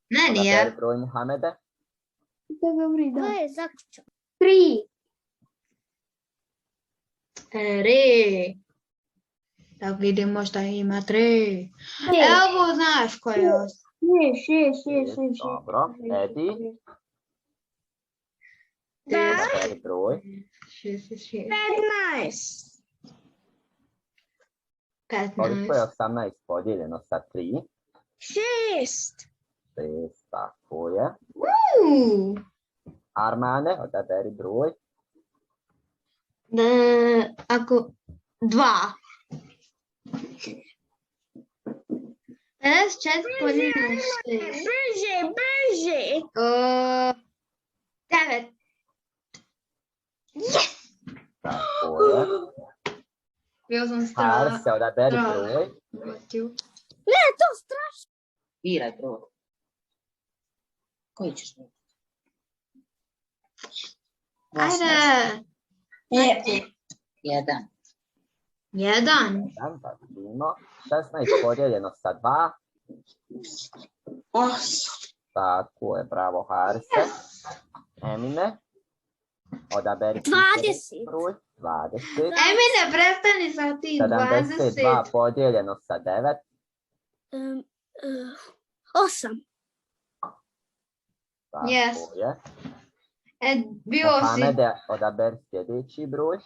Ne, nije. Odaberi broj Muhamede. Ko je zaključao? 3. Tri. Da vidimo šta ima tri. Evo, znaš ko je ovo. 6. Dobro. Edi. Odaberi broj. 15. Koliko je 15. 18 podijeljeno sa 3? 6. 6, tako je. U. Armane, odaberi broj. Ako 2. 54 podijeljeno na 6. Brže. 9. Tako je. Bio sam Harse, odaberi strah. broj. Ne, to strašno. Biraj broj. Koji ćeš biti? Ajde. Jedan. 1. Pa vidimo. 16 podijeljeno sa 2. 8. Tako je, bravo Harse. Emine, odaberi 20. broj. 20. Emine, prestani sa tim 72 20. podijeljeno sa 9. 8. Tako Yes. je. Bio si. Mohamede, odaberi sljedeći broj.